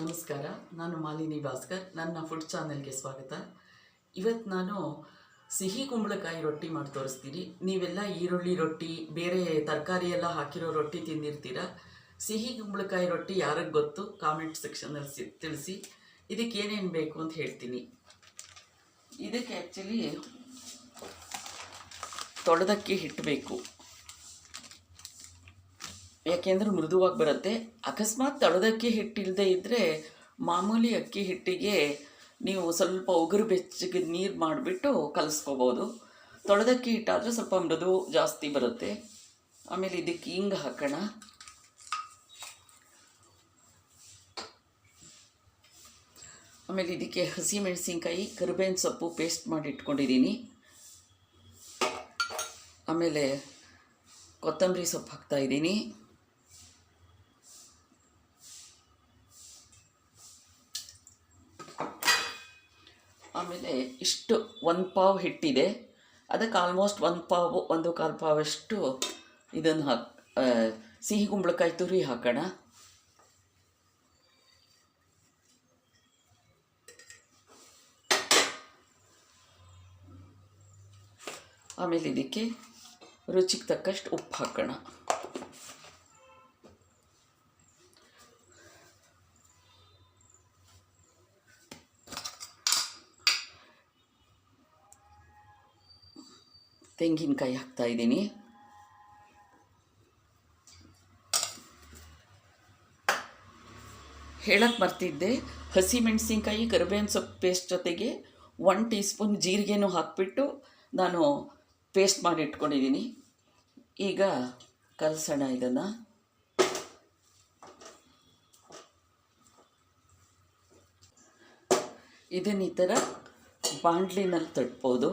ನಮಸ್ಕಾರ, ನಾನು ಮಾಲಿನಿ ಭಾಸ್ಕರ್. ನನ್ನ ಫುಡ್ ಚಾನೆಲ್ಗೆ ಸ್ವಾಗತ. ಇವತ್ತು ನಾನು ಸಿಹಿ ಕುಂಬಳಕಾಯಿ ರೊಟ್ಟಿ ಮಾಡಿ ತೋರಿಸ್ತೀನಿ. ನೀವೆಲ್ಲ ಈರುಳ್ಳಿ ರೊಟ್ಟಿ, ಬೇರೆ ತರಕಾರಿ ಎಲ್ಲ ಹಾಕಿರೋ ರೊಟ್ಟಿ ತಿಂದಿರ್ತೀರ. ಸಿಹಿ ಕುಂಬಳಕಾಯಿ ರೊಟ್ಟಿ ಯಾರಿಗೆ ಗೊತ್ತು ಕಾಮೆಂಟ್ ಸೆಕ್ಷನಲ್ಲಿ ತಿಳಿಸಿ. ಇದಕ್ಕೆ ಏನೇನು ಬೇಕು ಅಂತ ಹೇಳ್ತೀನಿ. ಇದಕ್ಕೆ ಆ್ಯಕ್ಚುಲಿ ತೊಳೆದಕ್ಕಿ ಹಿಟ್ಟು ಬೇಕು, ಯಾಕೆಂದರೆ ಮೃದುವಾಗಿ ಬರುತ್ತೆ. ಅಕಸ್ಮಾತ್ ತೊಳೆದಕ್ಕಿ ಹಿಟ್ಟಿಲ್ಲದೆ ಇದ್ದರೆ ಮಾಮೂಲಿ ಅಕ್ಕಿ ಹಿಟ್ಟಿಗೆ ನೀವು ಸ್ವಲ್ಪ ಉಗುರು ಬೆಚ್ಚಗೆ ನೀರು ಮಾಡಿಬಿಟ್ಟು ಕಲಿಸ್ಕೋಬೋದು. ತೊಳೆದಕ್ಕಿ ಹಿಟ್ಟಾದರೆ ಸ್ವಲ್ಪ ಮೃದು ಜಾಸ್ತಿ ಬರುತ್ತೆ. ಆಮೇಲೆ ಇದಕ್ಕೆ ಹಿಂಗೆ ಹಾಕೋಣ. ಆಮೇಲೆ ಇದಕ್ಕೆ ಹಸಿಮೆಣಸಿನ್ಕಾಯಿ, ಕರಿಬೇವಿನ ಸೊಪ್ಪು ಪೇಸ್ಟ್ ಮಾಡಿ ಇಟ್ಕೊಂಡಿದ್ದೀನಿ. ಆಮೇಲೆ ಕೊತ್ತಂಬರಿ ಸೊಪ್ಪು ಹಾಕ್ತಾಯಿದ್ದೀನಿ. ಆಮೇಲೆ ಇಷ್ಟು 1 ಪಾವ್ ಹಿಟ್ಟಿದೆ, ಅದಕ್ಕೆ ಆಲ್ಮೋಸ್ಟ್ 1 ಪಾವು 1/4 ಪಾವಷ್ಟು ಇದನ್ನು ಸಿಹಿ ಕುಂಬಳಕಾಯಿ ತುರಿ ಹಾಕೋಣ. ಆಮೇಲೆ ಇದಕ್ಕೆ ರುಚಿಗೆ ತಕ್ಕಷ್ಟು ಉಪ್ಪು ಹಾಕೋಣ. ತೆಂಗಿನಕಾಯಿ ಹಾಕ್ತಾಯಿದ್ದೀನಿ. ಹೇಳಕ್ಕೆ ಮರ್ತಿದ್ದೆ, ಹಸಿಮೆಣಸಿನ್ಕಾಯಿ ಕರಿಬೇವಿನ ಸೊಪ್ಪು ಪೇಸ್ಟ್ ಜೊತೆಗೆ 1 ಟೀ ಸ್ಪೂನ್ ಜೀರಿಗೆನೂ ಹಾಕಿಬಿಟ್ಟು ನಾನು ಪೇಸ್ಟ್ ಮಾಡಿ ಇಟ್ಕೊಂಡಿದ್ದೀನಿ. ಈಗ ಕಲಸೋಣ ಇದನ್ನು. ಇದನ್ನು ಈ ಥರ ಬಾಣಲಿನಲ್ಲಿ ತಟ್ಬೋದು.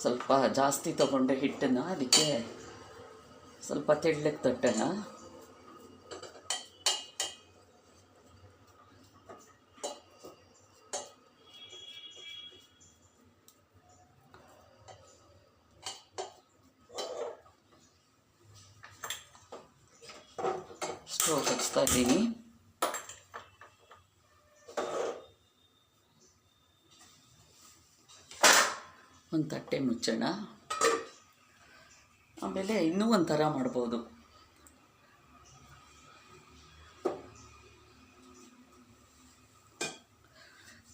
ಸ್ವಲ್ಪ ಜಾಸ್ತಿ ತೊಗೊಂಡೆ ಹಿಟ್ಟನ್ನು, ಅದಕ್ಕೆ ಸ್ವಲ್ಪ ತೆಳ್ಳಗೆ ತಟ್ಟೋಣ. ಸ್ಟೋವ್ ಹಚ್ತಾ ಇದ್ದೀನಿ. ಒಂದು ತಟ್ಟೆ ಮುಚ್ಚೋಣ. ಆಮೇಲೆ ಇನ್ನೂ ಒಂಥರ ಮಾಡ್ಬೋದು.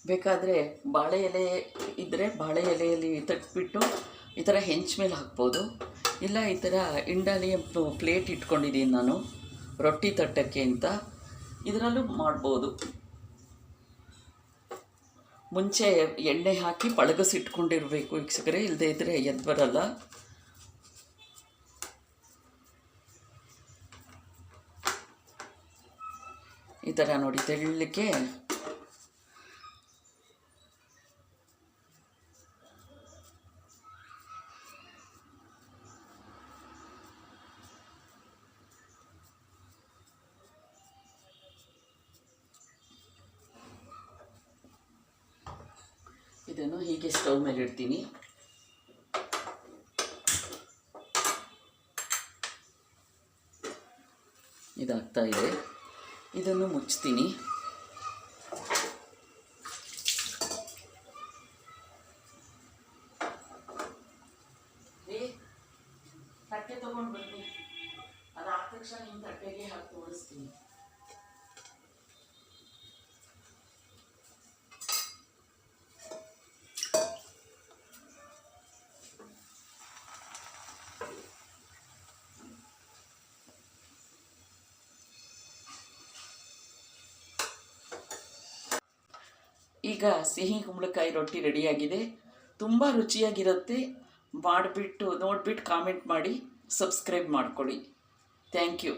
ಬೇಕಾದರೆ ಬಾಳೆ ಎಲೆ ಇದ್ದರೆ ಬಾಳೆ ಎಲೆಯಲ್ಲಿ ತಟ್ಬಿಟ್ಟು ಈ ಥರ ಹೆಂಚು ಮೇಲೆ ಹಾಕ್ಬೋದು. ಇಲ್ಲ ಈ ಥರ ಇಂಡಾಲಿಯಂ ಪ್ಲೇಟ್ ಇಟ್ಕೊಂಡಿದ್ದೀನಿ ನಾನು ರೊಟ್ಟಿ ತಟ್ಟಕ್ಕೆ ಅಂತ, ಇದರಲ್ಲೂ ಮಾಡ್ಬೋದು. ಮುಂಚೆ ಎಣ್ಣೆ ಹಾಕಿ ಪಳಗಿಸಿಟ್ಕೊಂಡಿರಬೇಕು ವೀಕ್ಷಕರೇ, ಇಲ್ಲದೇ ಇದ್ದರೆ ಎದ್ದು ಬರಲ್ಲ. ಈ ಥರ ನೋಡಿ ತೆಳ್ಳಕ್ಕೆ ಇದನ್ನು ಹೀಗೆ ಸ್ಟವ್ ಮೇಲೆ ಇಡ್ತೀನಿ. ಇದಾಗ್ತಾ ಇದೆ, ಇದನ್ನು ಮುಚ್ತೀನಿ. ತಟ್ಟೆ ತಗೊಂಡು ಬನ್ನಿ, ಅದಾದ ತಕ್ಷಣ ನಿಮ್ಮ ತಟ್ಟೆಗೆ ಹಾಕಿ ತೋರಿಸ್ತೀನಿ. ಈಗ ಸಿಹಿ ಕುಂಬಳಕಾಯಿ ರೊಟ್ಟಿ ರೆಡಿಯಾಗಿದೆ. ತುಂಬ ರುಚಿಯಾಗಿರುತ್ತೆ. ಮಾಡಿಬಿಟ್ಟು ನೋಡಿಬಿಟ್ಟು ಕಾಮೆಂಟ್ ಮಾಡಿ, ಸಬ್ಸ್ಕ್ರೈಬ್ ಮಾಡ್ಕೊಳ್ಳಿ. Thank you.